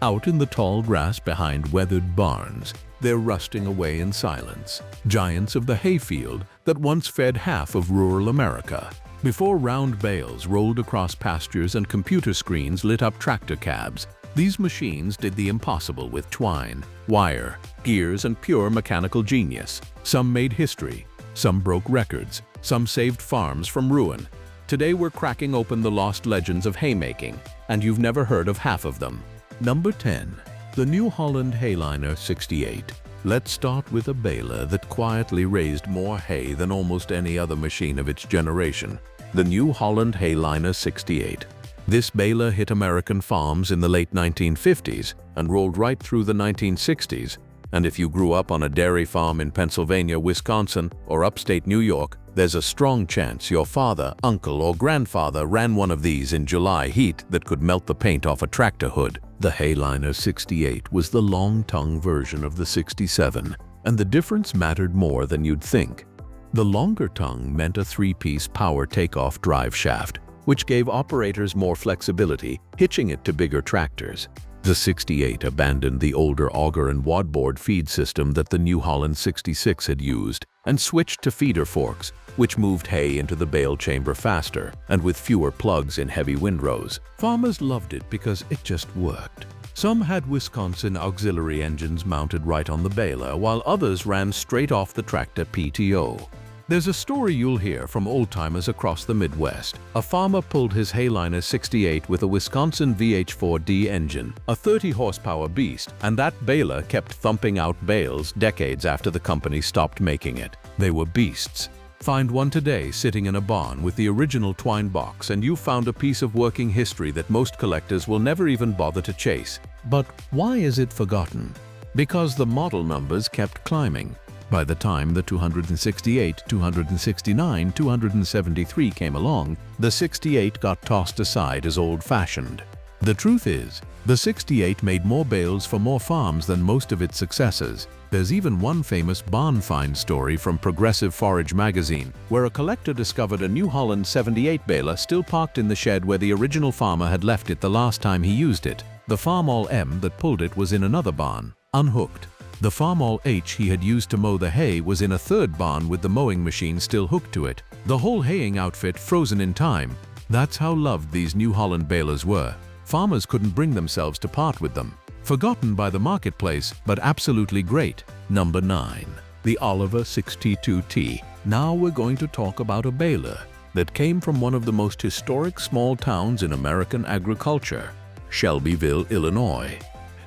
Out in the tall grass behind weathered barns, they're rusting away in silence, giants of the hayfield that once fed half of rural America. Before round bales rolled across pastures and computer screens lit up tractor cabs, these machines did the impossible with twine, wire, gears, and pure mechanical genius. Some made history, some broke records, some saved farms from ruin. Today we're cracking open the lost legends of haymaking, and you've never heard of half of them. Number 10. The new Holland Hayliner 68. Let's start with a baler that quietly raised more hay than almost any other machine of its generation. The new Holland Hayliner 68. This baler hit American farms in the late 1950s and rolled right through the 1960s. And if you grew up on a dairy farm in Pennsylvania, Wisconsin, or upstate New York, there's a strong chance your father, uncle, or grandfather ran one of these in July heat that could melt the paint off a tractor hood. The Hayliner 68 was the long-tongue version of the 67, and the difference mattered more than you'd think. The longer tongue meant a three-piece power takeoff drive shaft, which gave operators more flexibility, hitching it to bigger tractors. The 68 abandoned the older auger and wadboard feed system that the New Holland 66 had used and switched to feeder forks, which moved hay into the bale chamber faster and with fewer plugs in heavy windrows. Farmers loved it because it just worked. Some had Wisconsin auxiliary engines mounted right on the baler, while others ran straight off the tractor PTO. There's a story you'll hear from old-timers across the Midwest. A farmer pulled his Hayliner 68 with a Wisconsin VH4D engine, a 30-horsepower beast, and that baler kept thumping out bales decades after the company stopped making it. They were beasts. Find one today sitting in a barn with the original twine box, and you've found a piece of working history that most collectors will never even bother to chase. But why is it forgotten? Because the model numbers kept climbing. By the time the 268, 269, 273 came along, the 68 got tossed aside as old-fashioned. The truth is, the 68 made more bales for more farms than most of its successors. There's even one famous barn find story from Progressive Forage magazine, where a collector discovered a New Holland 78 baler still parked in the shed where the original farmer had left it the last time he used it. The Farmall M that pulled it was in another barn, unhooked. The Farmall H he had used to mow the hay was in a third barn with the mowing machine still hooked to it. The whole haying outfit frozen in time. That's how loved these New Holland balers were. Farmers couldn't bring themselves to part with them. Forgotten by the marketplace, but absolutely great. Number 9. The Oliver 62T. Now we're going to talk about a baler that came from one of the most historic small towns in American agriculture, Shelbyville, Illinois.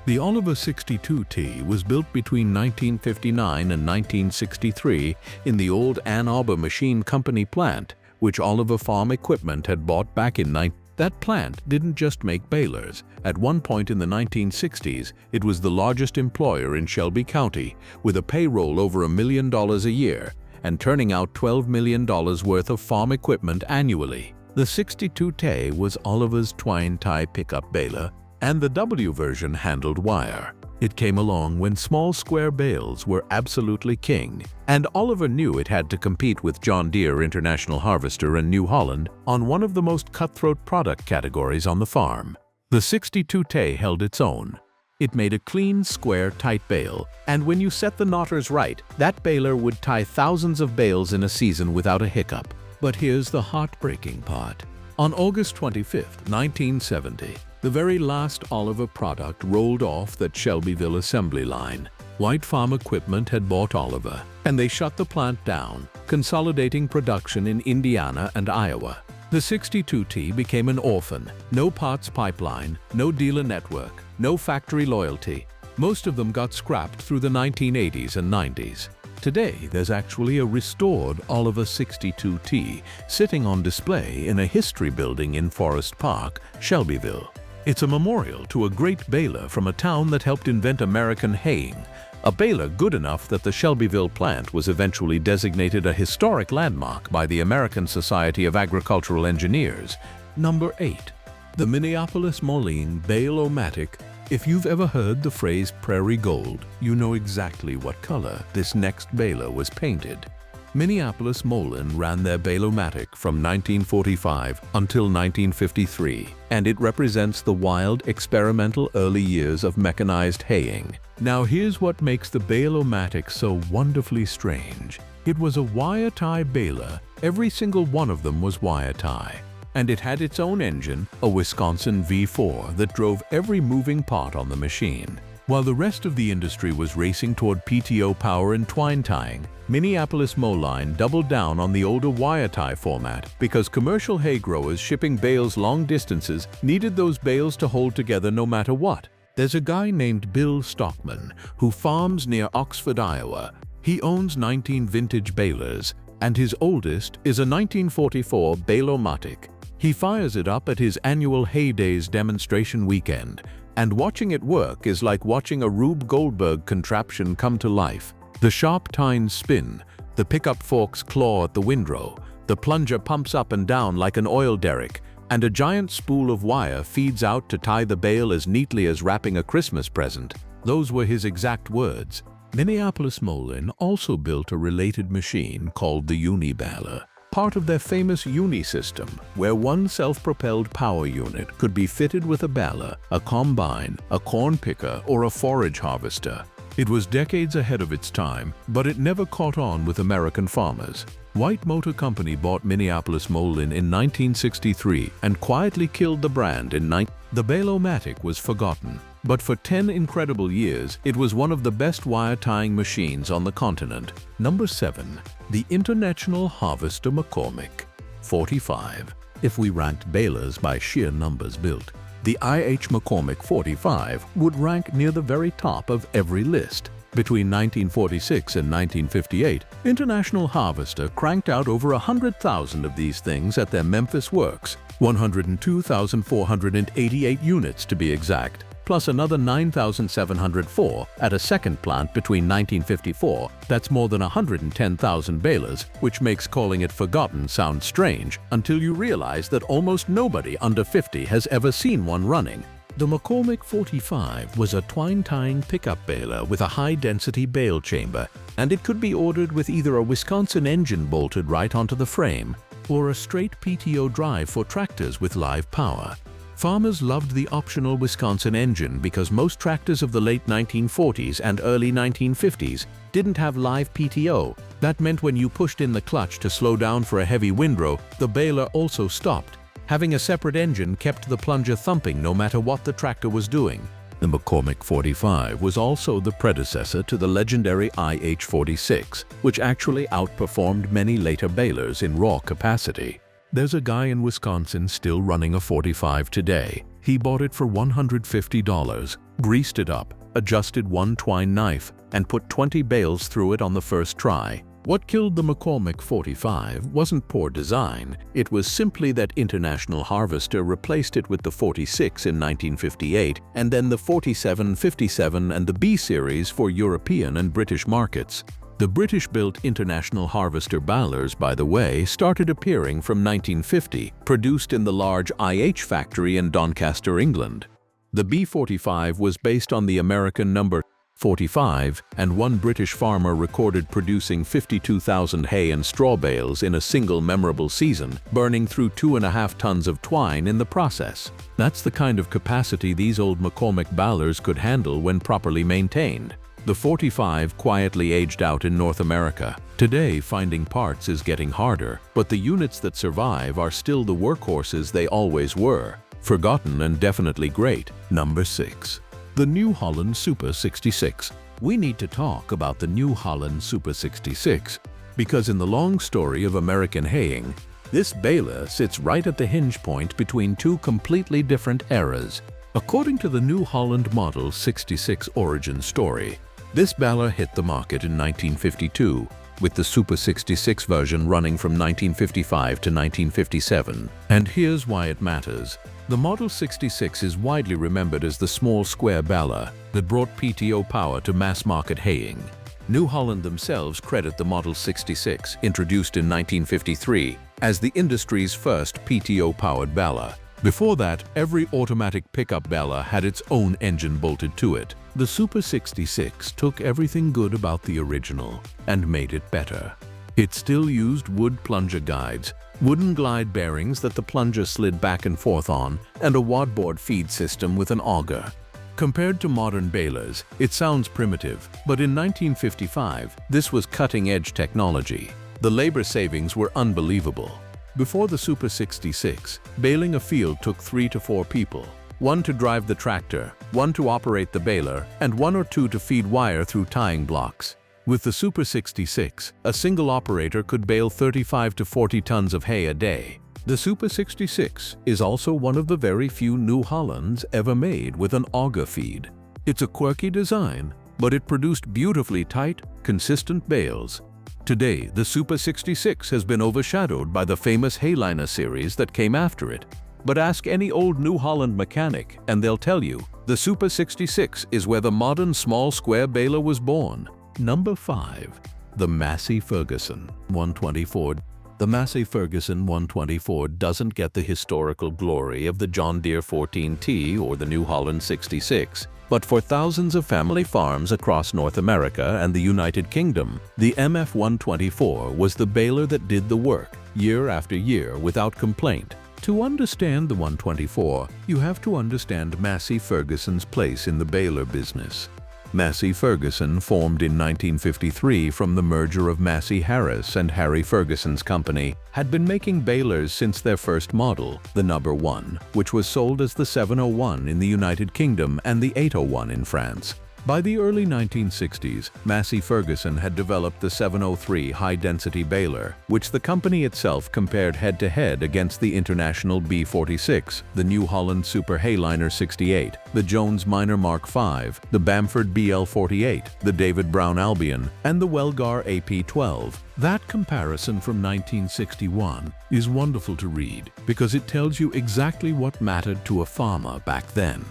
The Oliver 62T was built between 1959 and 1963 in the old Ann Arbor Machine Company plant, which Oliver Farm Equipment had bought back in That plant didn't just make balers. At one point in the 1960s, it was the largest employer in Shelby County, with a payroll over $1 million a year and turning out $12 million worth of farm equipment annually. The 62T was Oliver's twine tie pickup baler, and the W version handled wire. It came along when small square bales were absolutely king, and Oliver knew it had to compete with John Deere International Harvester and New Holland on one of the most cutthroat product categories on the farm. The 62T held its own. It made a clean, square, tight bale, and when you set the knotters right, that baler would tie thousands of bales in a season without a hiccup. But here's the heartbreaking part. On August 25, 1970, the very last Oliver product rolled off that Shelbyville assembly line. White Farm Equipment had bought Oliver, and they shut the plant down, consolidating production in Indiana and Iowa. The 62T became an orphan. No parts pipeline, no dealer network, no factory loyalty. Most of them got scrapped through the 1980s and 90s. Today, there's actually a restored Oliver 62T sitting on display in a history building in Forest Park, Shelbyville. It's a memorial to a great baler from a town that helped invent American haying, a baler good enough that the Shelbyville plant was eventually designated a historic landmark by the American Society of Agricultural Engineers. Number 8. The Minneapolis-Moline Bale-O-Matic. If you've ever heard the phrase prairie gold, you know exactly what color this next baler was painted. Minneapolis-Moline ran their Bale-O-Matic from 1945 until 1953, and it represents the wild, experimental early years of mechanized haying. Now here's what makes the Bale-O-Matic so wonderfully strange. It was a wire tie baler. Every single one of them was wire tie. And it had its own engine, a Wisconsin V4, that drove every moving part on the machine. While the rest of the industry was racing toward PTO power and twine tying, Minneapolis-Moline doubled down on the older wire tie format because commercial hay growers shipping bales long distances needed those bales to hold together no matter what. There's a guy named Bill Stockman who farms near Oxford, Iowa. He owns 19 vintage balers, and his oldest is a 1944 Bale-O-Matic. He fires it up at his annual Hay Days demonstration weekend, and watching it work is like watching a Rube Goldberg contraption come to life. The sharp tines spin, the pickup forks claw at the windrow, the plunger pumps up and down like an oil derrick, and a giant spool of wire feeds out to tie the bale as neatly as wrapping a Christmas present. Those were his exact words. Minneapolis-Moline also built a related machine called the Uni-Baler, part of their famous Uni system, where one self-propelled power unit could be fitted with a baler, a combine, a corn picker, or a forage harvester. It was decades ahead of its time, but it never caught on with American farmers. White Motor Company bought Minneapolis-Moline in 1963 and quietly killed the brand in The Bale-O-Matic was forgotten, but for 10 incredible years, it was one of the best wire tying machines on the continent. Number 7. The International Harvester McCormick 45. If we ranked balers by sheer numbers built, the I.H. McCormick 45 would rank near the very top of every list. Between 1946 and 1958, International Harvester cranked out over 100,000 of these things at their Memphis works, 102,488 units to be exact, plus another 9,704 at a second plant between 1954. That's more than 110,000 balers, which makes calling it forgotten sound strange until you realize that almost nobody under 50 has ever seen one running. The McCormick 45 was a twine-tying pickup baler with a high-density bale chamber, and it could be ordered with either a Wisconsin engine bolted right onto the frame or a straight PTO drive for tractors with live power. Farmers loved the optional Wisconsin engine because most tractors of the late 1940s and early 1950s didn't have live PTO. That meant when you pushed in the clutch to slow down for a heavy windrow, the baler also stopped. Having a separate engine kept the plunger thumping no matter what the tractor was doing. The McCormick 45 was also the predecessor to the legendary I.H. 46, which actually outperformed many later balers in raw capacity. There's a guy in Wisconsin still running a 45 today. He bought it for $150, greased it up, adjusted one twine knife, and put 20 bales through it on the first try. What killed the McCormick 45 wasn't poor design, it was simply that International Harvester replaced it with the 46 in 1958 and then the 47, 57 and the B series for European and British markets. The British-built International Harvester balers, by the way, started appearing from 1950, produced in the large I.H. factory in Doncaster, England. The B45 was based on the American number 45, and one British farmer recorded producing 52,000 hay and straw bales in a single memorable season, burning through 2.5 tons of twine in the process. That's the kind of capacity these old McCormick balers could handle when properly maintained. The 45 quietly aged out in North America. Today, finding parts is getting harder, but the units that survive are still the workhorses they always were. Forgotten and definitely great. Number 6. The New Holland Super 66. We need to talk about the New Holland Super 66 because in the long story of American haying, this baler sits right at the hinge point between two completely different eras. According to the New Holland Model 66 origin story, this baler hit the market in 1952, with the Super 66 version running from 1955 to 1957. And here's why it matters. The Model 66 is widely remembered as the small square baler that brought PTO power to mass-market haying. New Holland themselves credit the Model 66, introduced in 1953, as the industry's first PTO-powered baler. Before that, every automatic pickup baler had its own engine bolted to it. The Super 66 took everything good about the original and made it better. It still used wood plunger guides, wooden glide bearings that the plunger slid back and forth on, and a wadboard feed system with an auger. Compared to modern balers, it sounds primitive, but in 1955, this was cutting-edge technology. The labor savings were unbelievable. Before the Super 66, baling a field took 3 to 4 people. 1 to drive the tractor, 1 to operate the baler, and 1 or 2 to feed wire through tying blocks. With the Super 66, a single operator could bale 35 to 40 tons of hay a day. The Super 66 is also one of the very few New Hollands ever made with an auger feed. It's a quirky design, but it produced beautifully tight, consistent bales. Today, the Super 66 has been overshadowed by the famous Hayliner series that came after it. But ask any old New Holland mechanic and they'll tell you, the Super 66 is where the modern small square baler was born. Number 5. The Massey Ferguson 124. The Massey Ferguson 124 doesn't get the historical glory of the John Deere 14T or the New Holland 66, but for thousands of family farms across North America and the United Kingdom, the MF 124 was the baler that did the work, year after year without complaint. To understand the 124, you have to understand Massey Ferguson's place in the baler business. Massey Ferguson formed in 1953 from the merger of Massey Harris and Harry Ferguson's company, had been making balers since their first model, the Number 1, which was sold as the 701 in the United Kingdom and the 801 in France. By the early 1960s, Massey Ferguson had developed the 703 high-density baler, which the company itself compared head-to-head against the International B46, the New Holland Super Hayliner 68, the Jones Minor Mark V, the Bamford BL48, the David Brown Albion, and the Welgar AP12. That comparison from 1961 is wonderful to read because it tells you exactly what mattered to a farmer back then.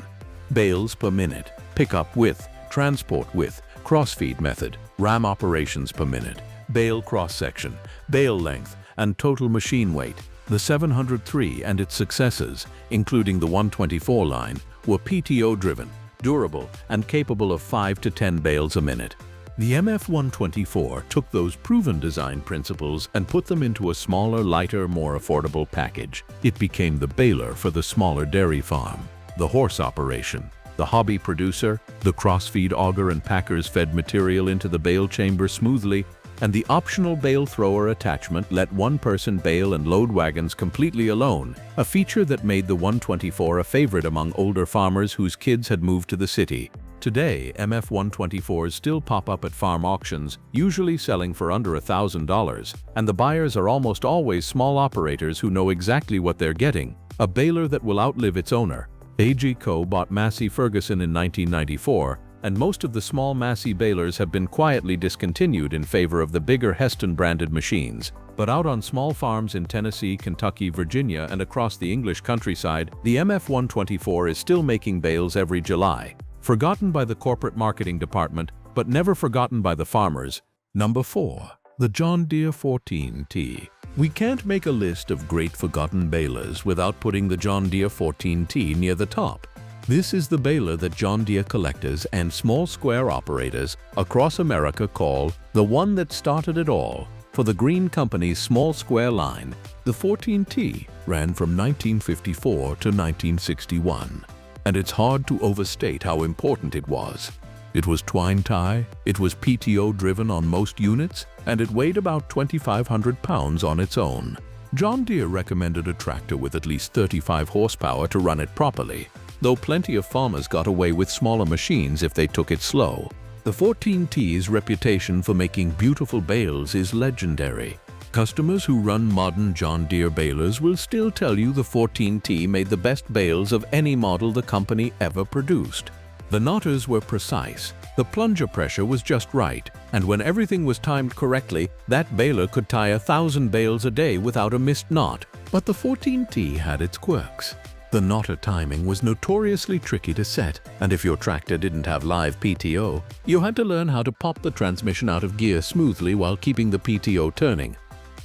Bales per minute, pickup width, transport width, cross-feed method, ram operations per minute, bale cross-section, bale length, and total machine weight. The 703 and its successors, including the 124 line, were PTO-driven, durable, and capable of 5 to 10 bales a minute. The MF 124 took those proven design principles and put them into a smaller, lighter, more affordable package. It became the baler for the smaller dairy farm, the horse operation, the hobby producer. The cross-feed auger and packers fed material into the bale chamber smoothly, and the optional bale thrower attachment let one person bale and load wagons completely alone, a feature that made the 124 a favorite among older farmers whose kids had moved to the city. Today, MF 124s still pop up at farm auctions, usually selling for under $1,000, and the buyers are almost always small operators who know exactly what they're getting, a baler that will outlive its owner. A.G. Co. bought Massey Ferguson in 1994, and most of the small Massey balers have been quietly discontinued in favor of the bigger Hesston-branded machines. But out on small farms in Tennessee, Kentucky, Virginia, and across the English countryside, the MF 124 is still making bales every July. Forgotten by the corporate marketing department, but never forgotten by the farmers. Number 4. The John Deere 14T. We can't make a list of great forgotten balers without putting the John Deere 14T near the top. This is the baler that John Deere collectors and small square operators across America call the one that started it all. For the Green Company's small square line, the 14T ran from 1954 to 1961. And it's hard to overstate how important it was. It was twine tie, it was PTO driven on most units, and it weighed about 2,500 pounds on its own. John Deere recommended a tractor with at least 35 horsepower to run it properly, though plenty of farmers got away with smaller machines if they took it slow. The 14T's reputation for making beautiful bales is legendary. Customers who run modern John Deere balers will still tell you the 14T made the best bales of any model the company ever produced. The knotters were precise, the plunger pressure was just right, and when everything was timed correctly, that baler could tie 1,000 bales a day without a missed knot. But the 14T had its quirks. The knotter timing was notoriously tricky to set, and if your tractor didn't have live PTO, you had to learn how to pop the transmission out of gear smoothly while keeping the PTO turning.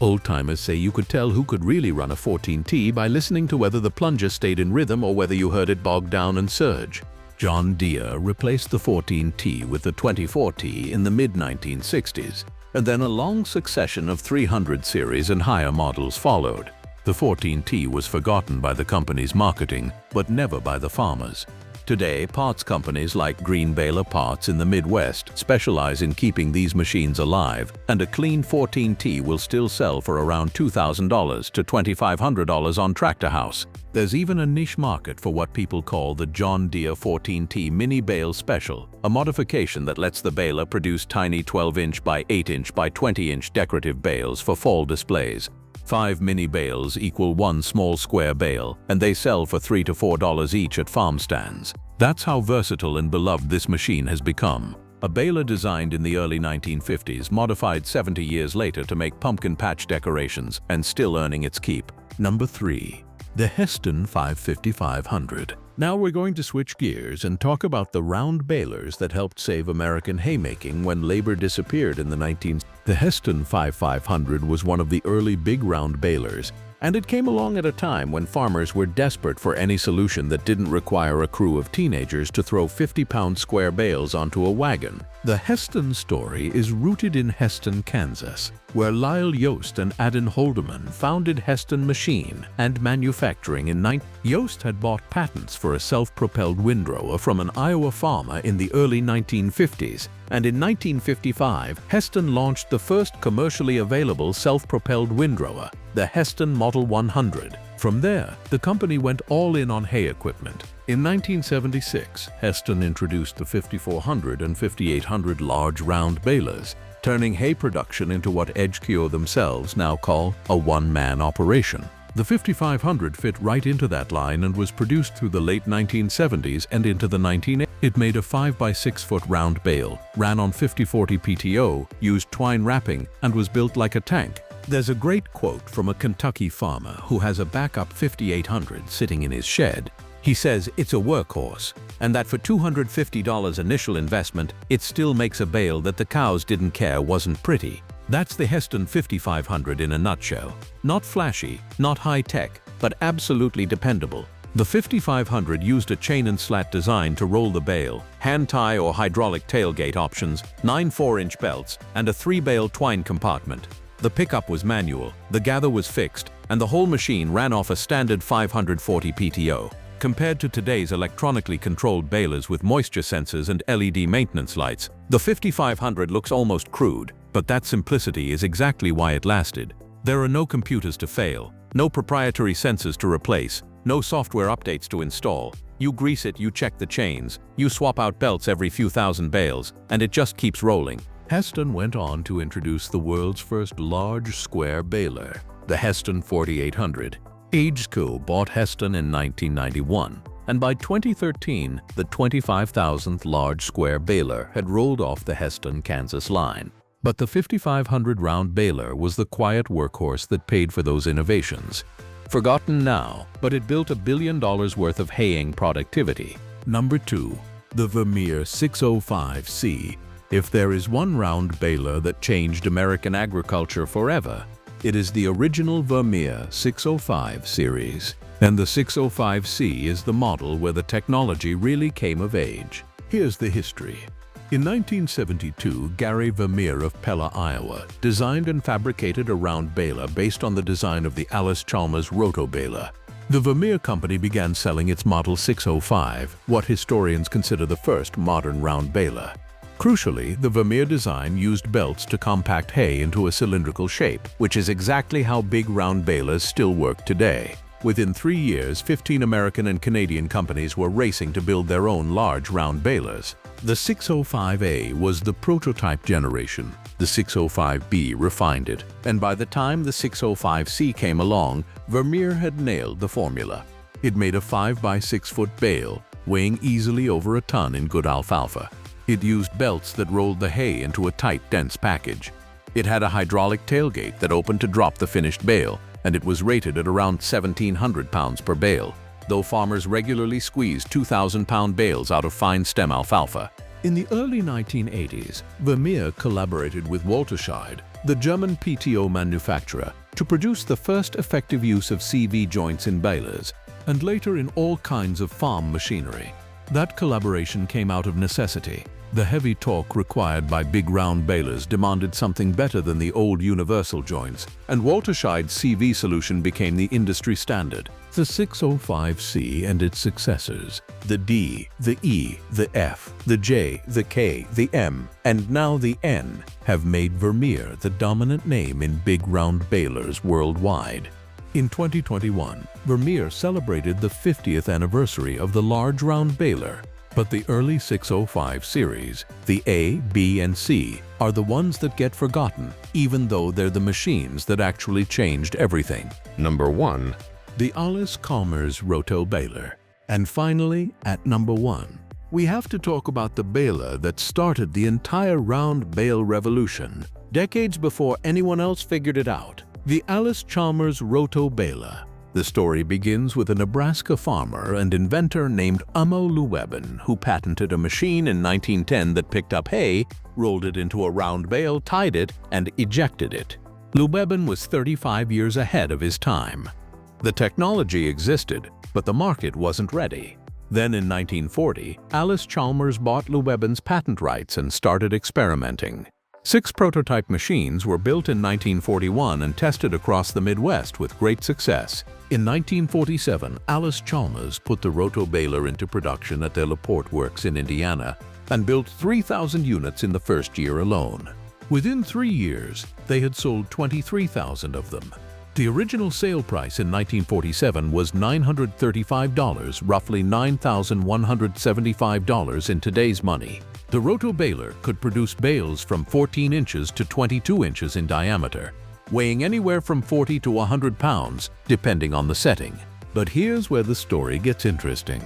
Old-timers say you could tell who could really run a 14T by listening to whether the plunger stayed in rhythm or whether you heard it bog down and surge. John Deere replaced the 14T with the 24T in the mid-1960s. and then a long succession of 300 series and higher models followed. The 14T was forgotten by the company's marketing, but never by the farmers. Today, parts companies like Green Baler Parts in the Midwest specialize in keeping these machines alive, and a clean 14T will still sell for around $2,000 to $2,500 on Tractor House. There's even a niche market for what people call the John Deere 14T Mini Bale Special, a modification that lets the baler produce tiny 12-inch by 8-inch by 20-inch decorative bales for fall displays. 5 mini bales equal 1 small square bale, and they sell for $3 to $4 each at farm stands. That's how versatile and beloved this machine has become. A baler designed in the early 1950s, modified 70 years later to make pumpkin patch decorations, and still earning its keep. Number 3. The Hesston 550-500. Now we're going to switch gears and talk about the round balers that helped save American haymaking when labor disappeared in the 19th. The Hesston 500 was one of the early big round balers, and it came along at a time when farmers were desperate for any solution that didn't require a crew of teenagers to throw 50-pound square bales onto a wagon. The Hesston story is rooted in Hesston, Kansas, where Lyle Yost and Adin Holdeman founded Hesston Machine and Manufacturing in 19. Yost had bought patents for a self-propelled windrower from an Iowa farmer in the early 1950s, and in 1955, Hesston launched the first commercially available self-propelled windrower, the Hesston Model 100. From there, the company went all in on hay equipment. In 1976, Hesston introduced the 5400 and 5800 large round balers, turning hay production into what EdgeCure themselves now call a one-man operation. The 5500 fit right into that line and was produced through the late 1970s and into the 1980s. It made a 5 by 6 foot round bale, ran on 50/40 PTO, used twine wrapping, and was built like a tank. There's a great quote from a Kentucky farmer who has a backup 5800 sitting in his shed. He says it's a workhorse, and that for $250 initial investment, it still makes a bale that the cows didn't care wasn't pretty. That's the Hesston 5500 in a nutshell. Not flashy, not high-tech, but absolutely dependable. The 5500 used a chain and slat design to roll the bale, hand-tie or hydraulic tailgate options, 9 4-inch belts, and a 3-bale twine compartment. The pickup was manual, the gather was fixed, and the whole machine ran off a standard 540 PTO. Compared to today's electronically controlled balers with moisture sensors and LED maintenance lights, the 5500 looks almost crude, but that simplicity is exactly why it lasted. There are no computers to fail, no proprietary sensors to replace, no software updates to install. You grease it, you check the chains, you swap out belts every few thousand bales, and it just keeps rolling. Hesston went on to introduce the world's first large square baler, the Hesston 4800. EdgeCure bought Hesston in 1991, and by 2013, the 25,000th large square baler had rolled off the Hesston, Kansas line. But the 5500 round baler was the quiet workhorse that paid for those innovations. Forgotten now, but it built $1 billion worth of haying productivity. Number 2. The Vermeer 605C. If there is one round baler that changed American agriculture forever, it is the original Vermeer 605 series. And the 605C is the model where the technology really came of age. Here's the history. In 1972, Gary Vermeer of Pella, Iowa, designed and fabricated a round baler based on the design of the Allis-Chalmers Roto-Baler. The Vermeer company began selling its Model 605, what historians consider the first modern round baler. Crucially, the Vermeer design used belts to compact hay into a cylindrical shape, which is exactly how big round balers still work today. Within 3 years, 15 American and Canadian companies were racing to build their own large round balers. The 605A was the prototype generation. The 605B refined it, and by the time the 605C came along, Vermeer had nailed the formula. It made a 5 by 6 foot bale, weighing easily over a ton in good alfalfa. It used belts that rolled the hay into a tight, dense package. It had a hydraulic tailgate that opened to drop the finished bale, and it was rated at around 1,700 pounds per bale, though farmers regularly squeezed 2,000-pound bales out of fine stem alfalfa. In the early 1980s, Vermeer collaborated with Walterscheid, the German PTO manufacturer, to produce the first effective use of CV joints in balers, and later in all kinds of farm machinery. That collaboration came out of necessity. The heavy torque required by big round balers demanded something better than the old universal joints, and Walterscheid's CV solution became the industry standard. The 605C and its successors, the D, the E, the F, the J, the K, the M, and now the N, have made Vermeer the dominant name in big round balers worldwide. In 2021, Vermeer celebrated the 50th anniversary of the large round baler. But the early 605 series, the A, B, and C, are the ones that get forgotten, even though they're the machines that actually changed everything. Number 1. The Allis-Chalmers Roto-Baler. And finally, at number 1, we have to talk about the baler that started the entire round bale revolution, decades before anyone else figured it out, the Allis-Chalmers Roto-Baler. The story begins with a Nebraska farmer and inventor named Amo Llewellyn, who patented a machine in 1910 that picked up hay, rolled it into a round bale, tied it, and ejected it. Llewellyn was 35 years ahead of his time. The technology existed, but the market wasn't ready. Then in 1940, Allis-Chalmers bought Llewellyn's patent rights and started experimenting. 6 prototype machines were built in 1941 and tested across the Midwest with great success. In 1947, Allis-Chalmers put the Roto-Baler into production at their LaPorte works in Indiana and built 3,000 units in the first year alone. Within 3 years, they had sold 23,000 of them. The original sale price in 1947 was $935, roughly $9,175 in today's money. The Roto-Baler could produce bales from 14 inches to 22 inches in diameter, weighing anywhere from 40 to 100 pounds, depending on the setting. But here's where the story gets interesting.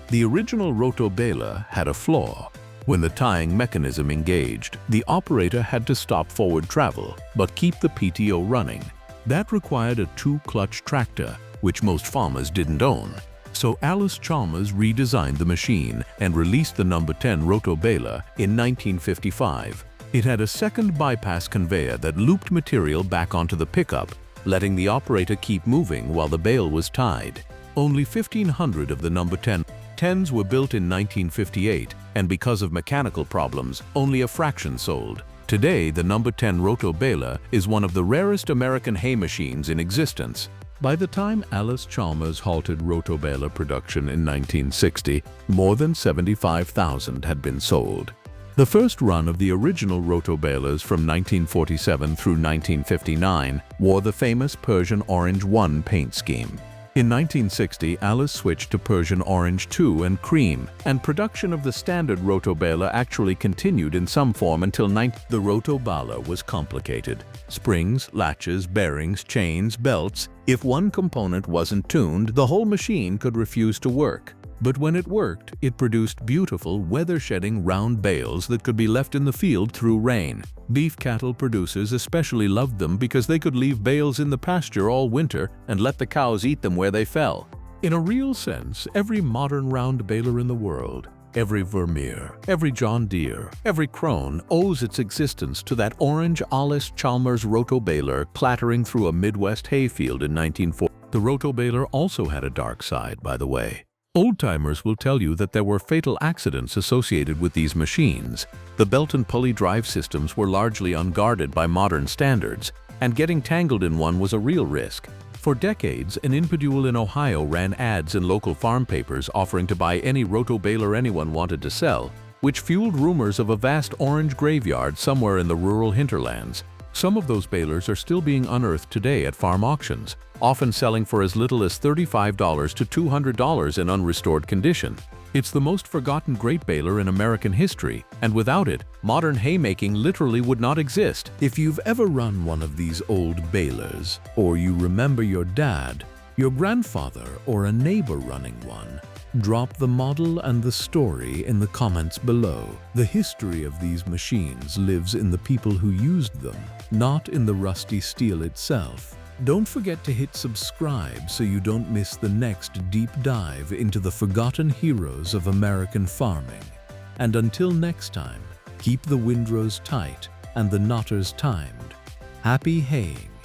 The original Roto-Baler had a flaw. When the tying mechanism engaged, the operator had to stop forward travel, but keep the PTO running. That required a 2-clutch tractor, which most farmers didn't own. So Allis-Chalmers redesigned the machine and released the No. 10 Roto-Baler in 1955. It had a second bypass conveyor that looped material back onto the pickup, letting the operator keep moving while the bale was tied. Only 1,500 of the No. 10s were built in 1958, and because of mechanical problems, only a fraction sold. Today, the No. 10 Roto-Baler is one of the rarest American hay machines in existence. By the time Allis-Chalmers halted Roto-Baler production in 1960, more than 75,000 had been sold. The first run of the original Roto-Balers from 1947 through 1959 wore the famous Persian Orange 1 paint scheme. In 1960, Allis switched to Persian Orange 2 and Cream, and production of the standard Roto-Baler actually continued in some form until The Roto-Baler was complicated. Springs, latches, bearings, chains, belts. If one component wasn't tuned, the whole machine could refuse to work. But when it worked, it produced beautiful, weather-shedding round bales that could be left in the field through rain. Beef cattle producers especially loved them because they could leave bales in the pasture all winter and let the cows eat them where they fell. In a real sense, every modern round baler in the world, every Vermeer, every John Deere, every Krone owes its existence to that orange Allis-Chalmers Roto-Baler clattering through a Midwest hayfield in 1940. The Roto-Baler also had a dark side, by the way. Old-timers will tell you that there were fatal accidents associated with these machines. The belt and pulley drive systems were largely unguarded by modern standards, and getting tangled in one was a real risk. For decades, an individual in Ohio ran ads in local farm papers offering to buy any Roto-Baler anyone wanted to sell, which fueled rumors of a vast orange graveyard somewhere in the rural hinterlands. Some of those balers are still being unearthed today at farm auctions, often selling for as little as $35 to $200 in unrestored condition. It's the most forgotten great baler in American history, and without it, modern haymaking literally would not exist. If you've ever run one of these old balers, or you remember your dad, your grandfather, or a neighbor running one, drop the model and the story in the comments below. The history of these machines lives in the people who used them, not in the rusty steel itself. Don't forget to hit subscribe so you don't miss the next deep dive into the forgotten heroes of American farming. And until next time, keep the windrows tight and the knotters timed. Happy haying!